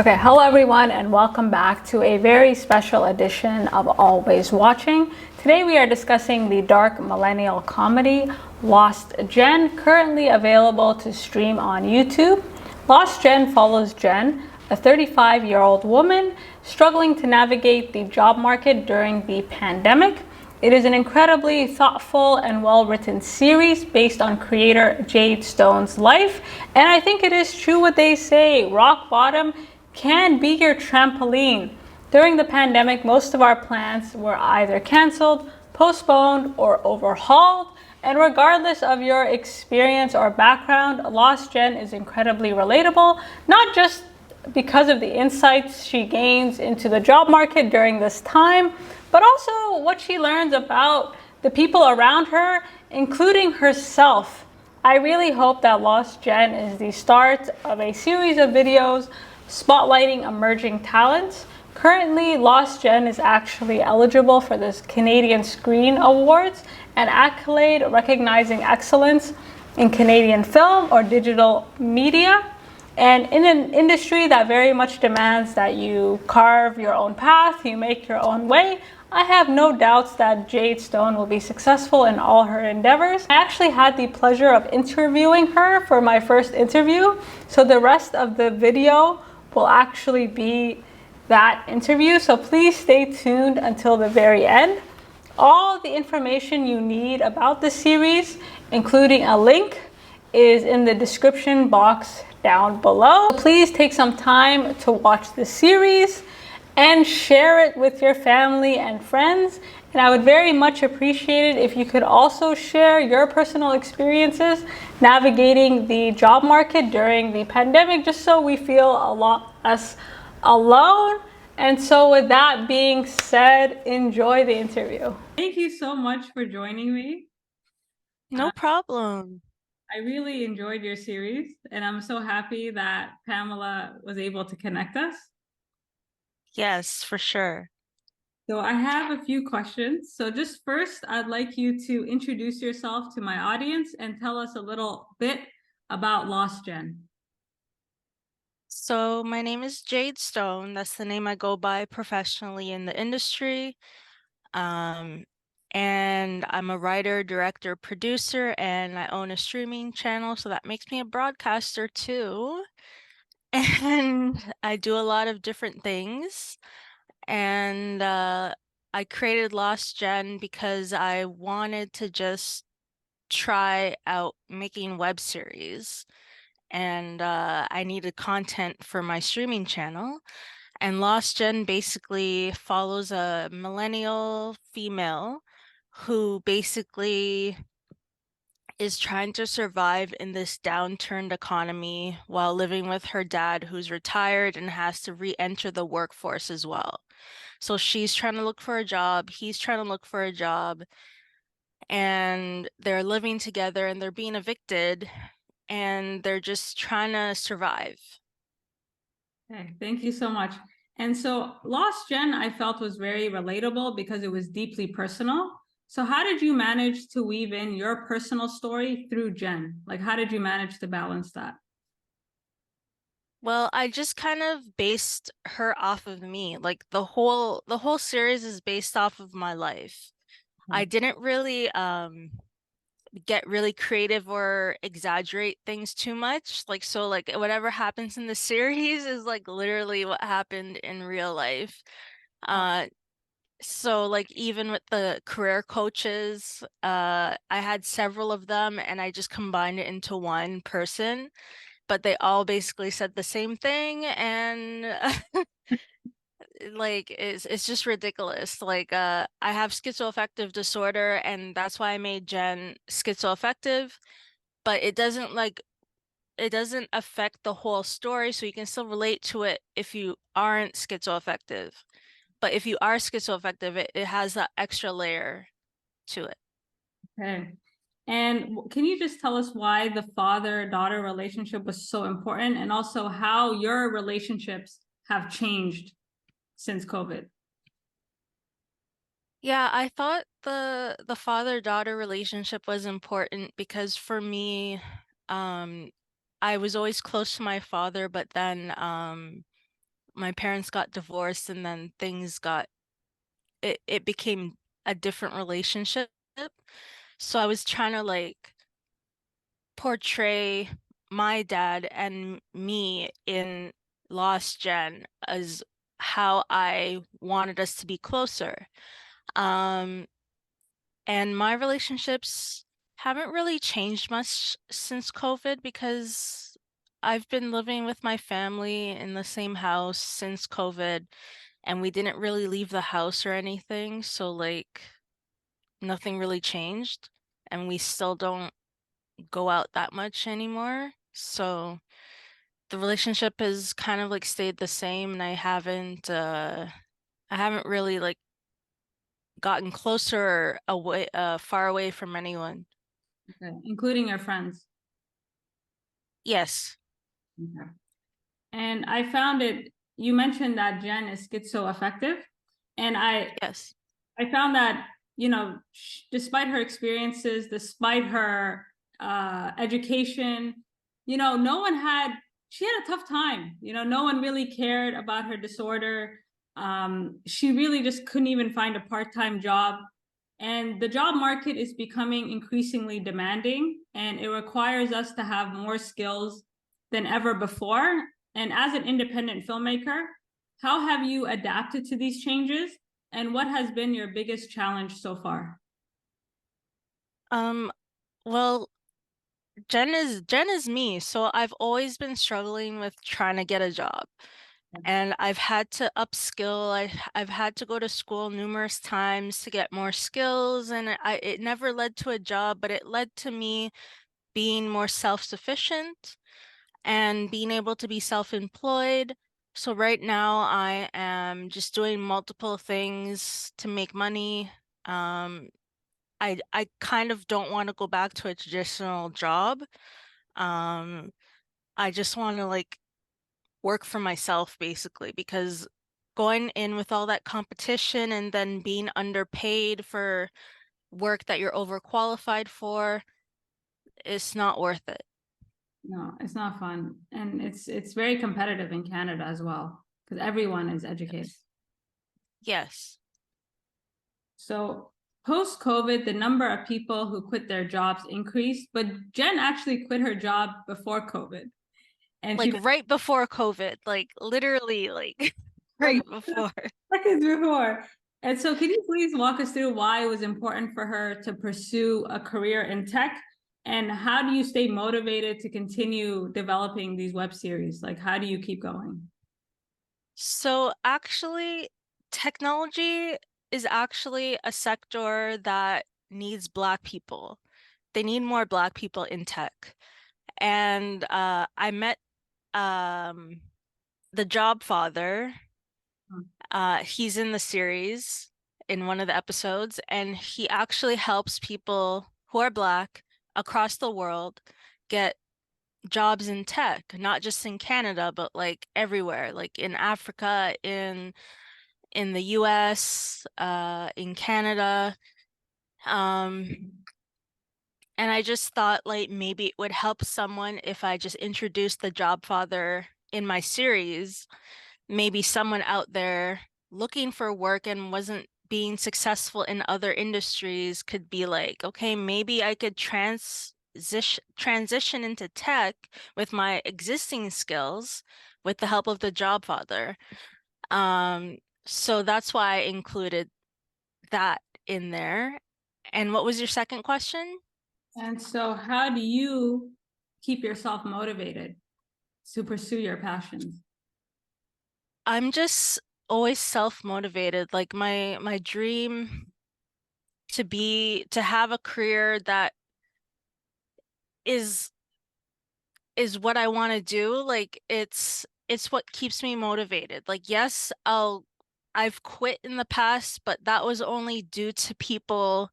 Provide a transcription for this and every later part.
Okay, hello everyone, and welcome back to a very special edition of Always Watching. Today we are discussing the dark millennial comedy Lost Gen, currently available to stream on YouTube. Lost Gen follows Jen, a 35-year-old woman struggling to navigate the job market during the pandemic. It is an incredibly thoughtful and well-written series based on creator Jade Stone's life, and I think it is true what they say, rock bottom can be your trampoline. During the pandemic, most of our plans were either canceled, postponed, or overhauled. And regardless of your experience or background, Lost Gen is incredibly relatable, not just because of the insights she gains into the job market during this time, but also what she learns about the people around her, including herself. I really hope that Lost Gen is the start of a series of videos spotlighting emerging talents. Currently, Lost Gen is actually eligible for the Canadian Screen Awards, an accolade recognizing excellence in Canadian film or digital media. And in an industry that very much demands that you carve your own path, you make your own way, I have no doubts that Jade Stone will be successful in all her endeavors. I actually had the pleasure of interviewing her for my first interview, so the rest of the video will actually be that interview, so please stay tuned until the very end. All the information you need about the series, including a link, is in the description box down below. Please take some time to watch the series and share it with your family and friends. And I would very much appreciate it if you could also share your personal experiences navigating the job market during the pandemic, just so we feel a lot less alone. And so with that being said, enjoy the interview. Thank you so much for joining me. No problem. I really enjoyed your series, and I'm so happy that Pamela was able to connect us. Yes, for sure. So I have a few questions. So just first, I'd like you to introduce yourself to my audience and tell us a little bit about Lost Gen. So my name is Jade Stone. That's the name I go by professionally in the industry. And I'm a writer, director, producer, and I own a streaming channel, so that makes me a broadcaster too. And I do a lot of different things. And I created Lost Gen because I wanted to just try out making web series. And I needed content for my streaming channel. And Lost Gen basically follows a millennial female who basically is trying to survive in this downturned economy while living with her dad, who's retired and has to re-enter the workforce as well. So she's trying to look for a job, he's trying to look for a job, and they're living together and they're being evicted and they're just trying to survive. Okay, thank you so much. And so Lost Gen, I felt, was very relatable because it was deeply personal. So how did you manage to weave in your personal story through Jen? Like, how did you manage to balance that? Well, I just kind of based her off of me. Like the whole series is based off of my life. I didn't really get really creative or exaggerate things too much. Like whatever happens in the series is like literally what happened in real life. Uh so like even with the career coaches, I had several of them and I just combined it into one person, but they all basically said the same thing, and like it's just ridiculous. Like I have schizoaffective disorder, and that's why I made Jen schizoaffective, but it doesn't affect the whole story, so you can still relate to it if you aren't schizoaffective. But if you are schizoaffective, it has that extra layer to it. Okay. And can you just tell us why the father-daughter relationship was so important, and also how your relationships have changed since COVID? Yeah, I thought the father-daughter relationship was important because for me, um, I was always close to my father, but then my parents got divorced and then it became a different relationship. So I was trying to like portray my dad and me in Lost Gen as how I wanted us to be closer. Um, and my relationships haven't really changed much since COVID because I've been living with my family in the same house since COVID, and we didn't really leave the house or anything, so like nothing really changed, and we still don't go out that much anymore. So the relationship has kind of like stayed the same, and I haven't really like gotten closer or away far away from anyone. Okay, including your friends. Yes. Okay. And I found it, you mentioned that Jen is schizoaffective. And Yes. I found that, you know, despite her experiences, despite her education, you know, she had a tough time. You know, no one really cared about her disorder. She really just couldn't even find a part-time job. And the job market is becoming increasingly demanding, and it requires us to have more skills than ever before. And as an independent filmmaker, how have you adapted to these changes? And what has been your biggest challenge so far? Um, well, Jen is me, so I've always been struggling with trying to get a job. And I've had to upskill. I've had to go to school numerous times to get more skills, and it never led to a job, but it led to me being more self-sufficient and being able to be self-employed. So right now I am just doing multiple things to make money. Um, I kind of don't want to go back to a traditional job. Um, I just want to like work for myself basically because going in with all that competition and then being underpaid for work that you're overqualified for, it's not worth it. No, it's not fun. And it's very competitive in Canada as well, because everyone is educated. Yes. Yes. So post-COVID, the number of people who quit their jobs increased, but Jen actually quit her job before COVID. And Like she right before COVID, like literally like right before. seconds before. And so can you please walk us through why it was important for her to pursue a career in tech? And how do you stay motivated to continue developing these web series? Like, how do you keep going? So actually, technology is actually a sector that needs Black people. They need more Black people in tech. And I met um, the job father. He's in the series in one of the episodes, and he actually helps people who are Black across the world get jobs in tech, not just in Canada, but like everywhere, like in Africa, in the US, in Canada. Um, and I just thought like maybe it would help someone if I just introduced the job father in my series. Maybe someone out there looking for work and wasn't being successful in other industries could be like, okay, maybe I could transition into tech with my existing skills with the help of the job father. Um, so that's why I included that in there. And what was your second question? And so, how do you keep yourself motivated to pursue your passions? I'm just always self-motivated. Like my dream to have a career that is is what I want to do. Like it's what keeps me motivated. Like yes, I've quit in the past, but that was only due to people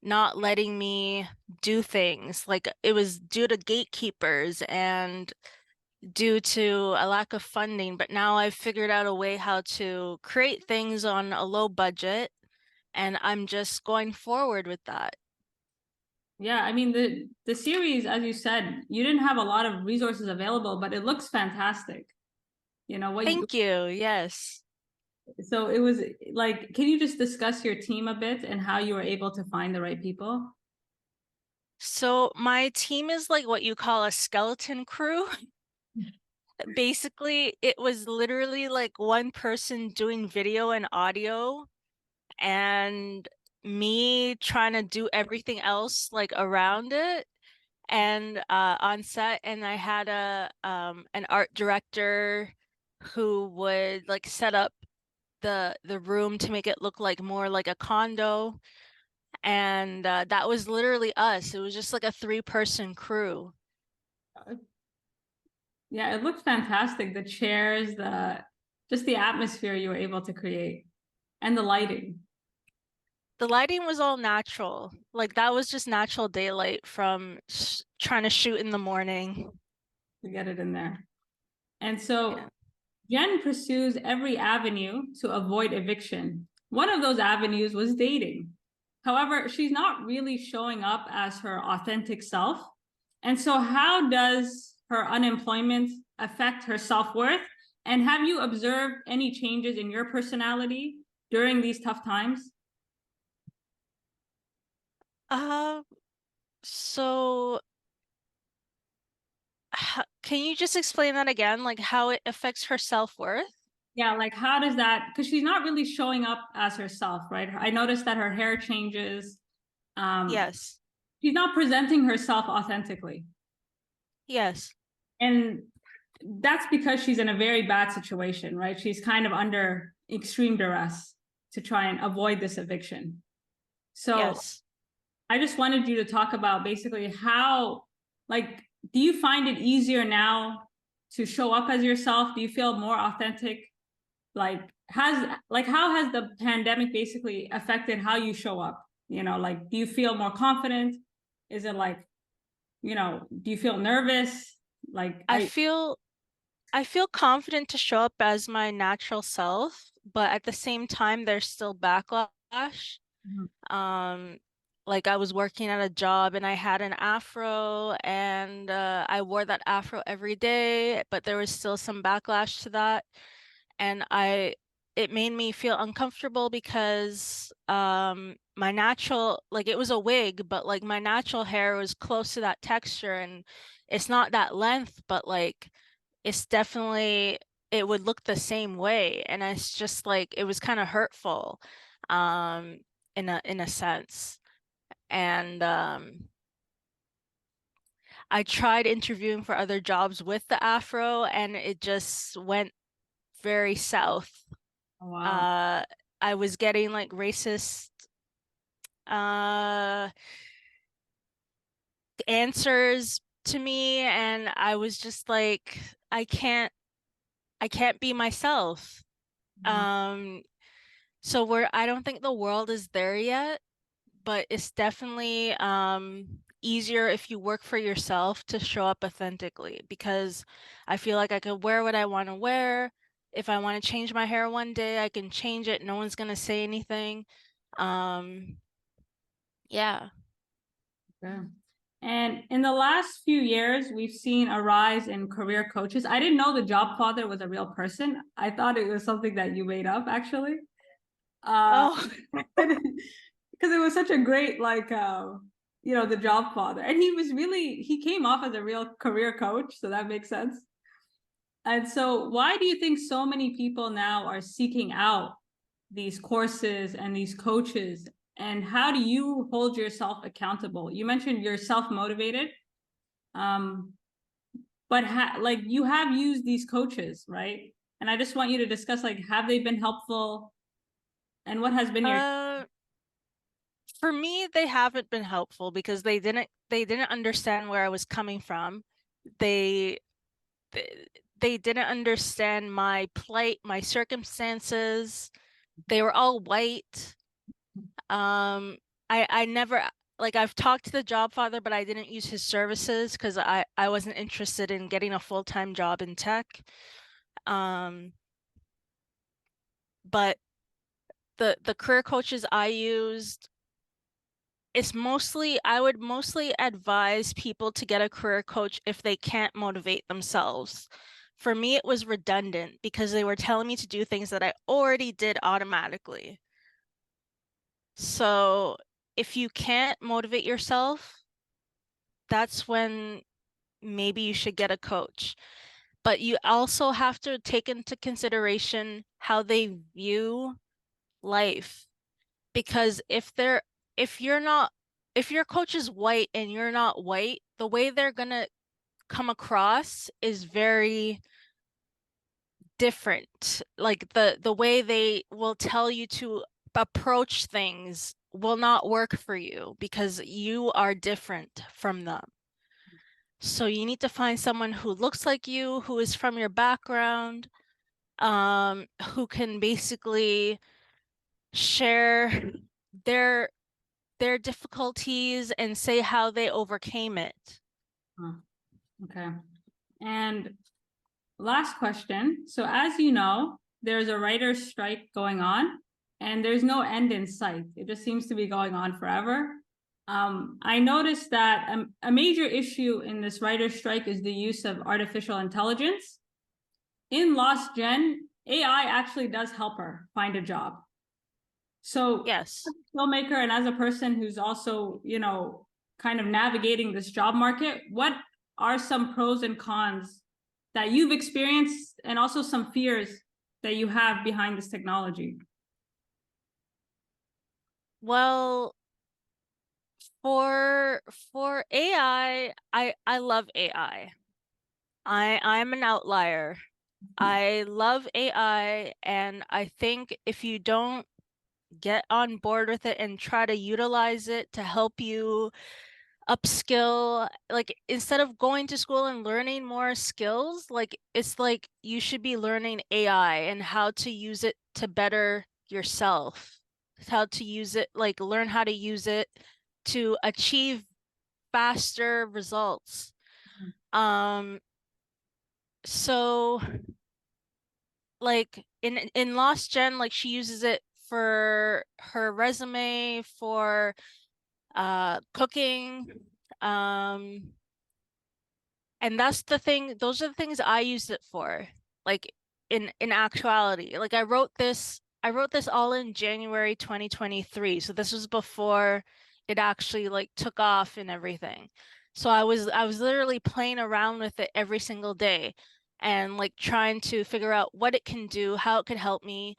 not letting me do things. Like it was due to gatekeepers and due to a lack of funding, but now I've figured out a way how to create things on a low budget, and I'm just going forward with that. Yeah, I mean the series, as you said, you didn't have a lot of resources available, but it looks fantastic. what you, Thank you. Yes. so it was like, can you just discuss your team a bit and how you were able to find the right people? So my team is like what you call a skeleton crew. Basically, it was literally like one person doing video and audio and me trying to do everything else like around it and on set. And I had a an art director who would like set up the room to make it look like more like a condo. And that was literally us. It was just like a three-person crew. Yeah, it looked fantastic. The chairs, just the atmosphere you were able to create and the lighting The lighting was all natural. Like that was just natural daylight from sh trying to shoot in the morning. to get it in there. And Yeah. so Jen pursues every avenue to avoid eviction. One of those avenues was dating. However, she's not really showing up as her authentic self. And so, how does her unemployment affect her self worth? And have you observed any changes in your personality during these tough times? Uh, so can you just explain that again? Like how it affects her self-worth? Yeah, like how does that? Because she's not really showing up as herself, right? I noticed that her hair changes. Um, Yes. she's not presenting herself authentically. Yes. And that's because she's in a very bad situation, right? She's kind of under extreme duress to try and avoid this eviction. So Yes. I just wanted you to talk about basically how, like, do you find it easier now to show up as yourself? Do you feel more authentic? How has the pandemic basically affected how you show up? Like, do you feel more confident? Is it like, do you feel nervous? Like, I feel I feel confident to show up as my natural self, but at the same time there's still backlash. Mhm. Um, like I was working at a job and I had an afro and I wore that afro every day, but there was still some backlash to that. And it made me feel uncomfortable because my natural, like it was a wig, but like my natural hair was close to that texture and it's not that length, but like it's definitely it would look the same way. And it's just like it was kind of hurtful. Um, in a sense. And I tried interviewing for other jobs with the afro and it just went very south. Oh, wow. Uh I was getting like racist uh answers to me and I was just like I can't be myself. Wow. Um so I don't think the world is there yet, but it's definitely easier if you work for yourself to show up authentically because I feel like I could wear what I want to wear. If I want to change my hair one day, I can change it. No one's gonna say anything. Um, yeah. Yeah. And in the last few years, we've seen a rise in career coaches. I didn't know the job father was a real person. I thought it was something that you made up, actually. Uh, Oh, because it was such a great, like, the job father. And he came off as a real career coach. So that makes sense. And so, why do you think so many people now are seeking out these courses and these coaches? And how do you hold yourself accountable? You mentioned you're self-motivated, um, but like you have used these coaches, right? And I just want you to discuss like, have they been helpful, and what has been your uh, for me, they haven't been helpful because they didn't understand where I was coming from. They they, they didn't understand my plight, my circumstances. They were all white. Um, I never like I've talked to the job father, but I didn't use his services because I wasn't interested in getting a full-time job in tech. Um, but the career coaches I used, it's mostly I would mostly advise people to get a career coach if they can't motivate themselves. for me, it was redundant because they were telling me to do things that I already did automatically. So if you can't motivate yourself, that's when maybe you should get a coach. But you also have to take into consideration how they view life. Because if you're not, if your coach is white and you're not white, the way they're gonna come across is very different. Like the way they will tell you to approach things will not work for you because you are different from them. So you need to find someone who looks like you, who is from your background, who can basically share their their difficulties and say how they overcame it. Huh. Okay. And last question. So as you know, there's a writer's strike going on and there's no end in sight. It just seems to be going on forever. I noticed that a major issue in this writer's strike is the use of artificial intelligence. In Lost Gen, AI actually does help her find a job. So Yes. as a filmmaker and as a person who's also, you know, kind of navigating this job market, what are some pros and cons that you've experienced and also some fears that you have behind this technology? Well, for AI, I love AI. I'm an outlier. I love AI, and I think if you don't get on board with it and try to utilize it to help you upskill, like instead of going to school and learning more skills, like it's like you should be learning AI and how to use it to better yourself, how to use it, like learn how to use it to achieve faster results. Um, so like in Lost Gen, like she uses it for her resume, for cooking, um, and that's the thing, those are the things I used it for. Like in actuality. Like I wrote this all in January 2023. So this was before it actually like took off and everything. So I was literally playing around with it every single day and like trying to figure out what it can do, how it could help me.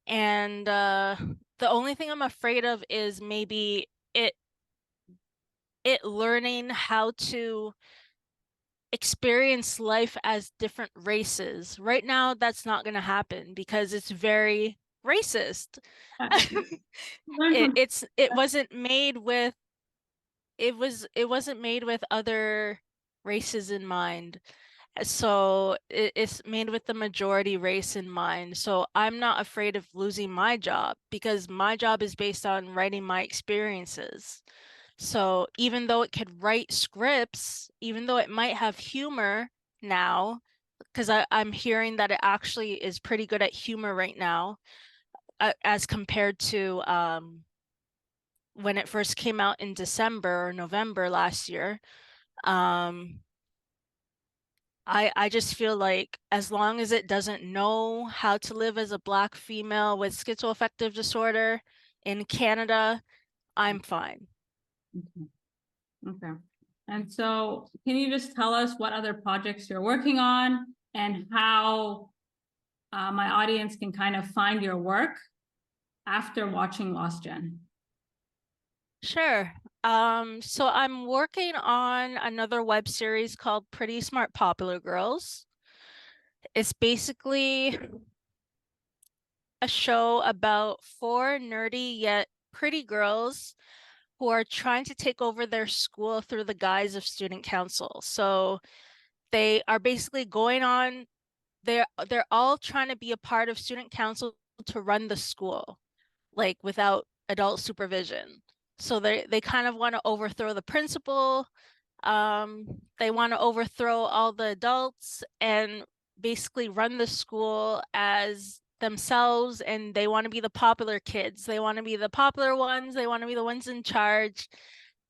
And the only thing I'm afraid of is maybe it it learning how to experience life as different races. Right now, that's not going to happen because it's very racist. Learn from It wasn't made with it wasn't made with other races in mind. So it's made with the majority race in mind. So I'm not afraid of losing my job because my job is based on writing my experiences. So even though it could write scripts, even though it might have humor now, because I'm hearing that it actually is pretty good at humor right now, as compared to when it first came out in December or November last year. Um, I just feel like as long as it doesn't know how to live as a Black female with schizoaffective disorder in Canada, I'm fine. Okay. Okay. And so can you just tell us what other projects you're working on and how my audience can kind of find your work after watching Lost Gen? Sure. So I'm working on another web series called Pretty Smart Popular Girls. It's basically a show about four nerdy yet pretty girls who are trying to take over their school through the guise of student council. So they are basically going on, they're all trying to be a part of student council to run the school, like without adult supervision. So they kind of want to overthrow the principal. They want to overthrow all the adults and basically run the school as themselves, and they want to be the popular kids. They want to be the popular ones. They want to be the ones in charge.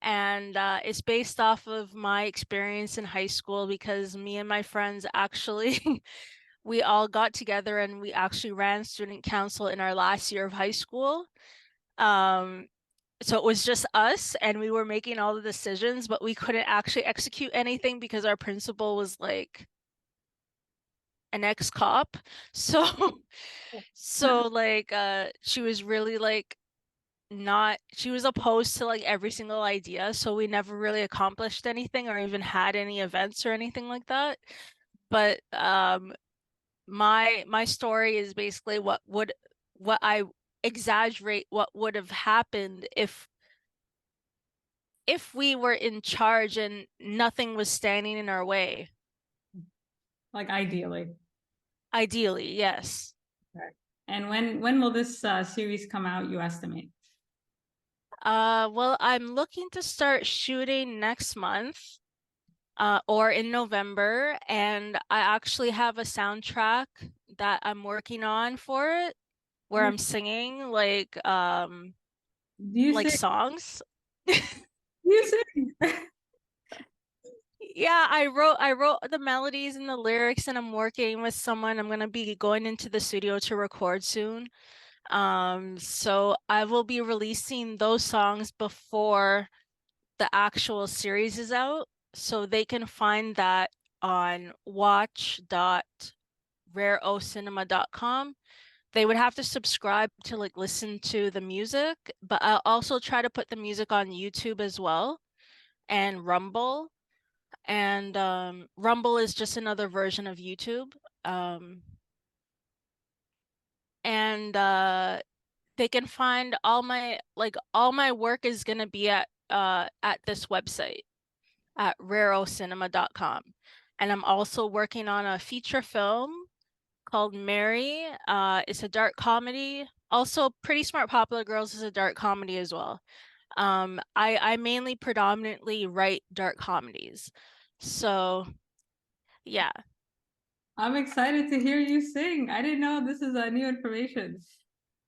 And it's based off of my experience in high school because me and my friends actually we all got together and we actually ran student council in our last year of high school. Um, so it was just us and we were making all the decisions, but we couldn't actually execute anything because our principal was like an ex-cop. So like she was really like not she was opposed to like every single idea, so we never really accomplished anything or even had any events or anything like that. But my story is basically what I exaggerate what would have happened if we were in charge and nothing was standing in our way. Like ideally. Ideally, yes. Okay. And when will this series come out, you estimate? Well, I'm looking to start shooting next month, or in November, and I actually have a soundtrack that I'm working on for it, where I'm singing Do you like sing? songs. Do you sing? Yeah, I wrote the melodies and the lyrics, and I'm working with someone. I'm gonna be going into the studio to record soon. So I will be releasing those songs before the actual series is out, so they can find that on watch.rareocinema.com. They would have to subscribe to like listen to the music, but I'll also try to put the music on YouTube as well and Rumble. And Rumble is just another version of YouTube. And they can find all my work is gonna be at this website at rareocinema.com. And I'm also working on a feature film called Mary. It's a dark comedy. Also, Pretty Smart Popular Girls is a dark comedy as well. I mainly predominantly write dark comedies. So yeah. I'm excited to hear you sing. I didn't know this is new information.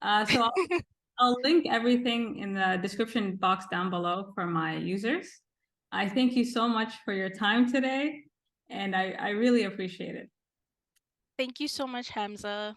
So I'll link everything in the description box down below for my users. I thank you so much for your time today, and I really appreciate it. Thank you so much, Hamza.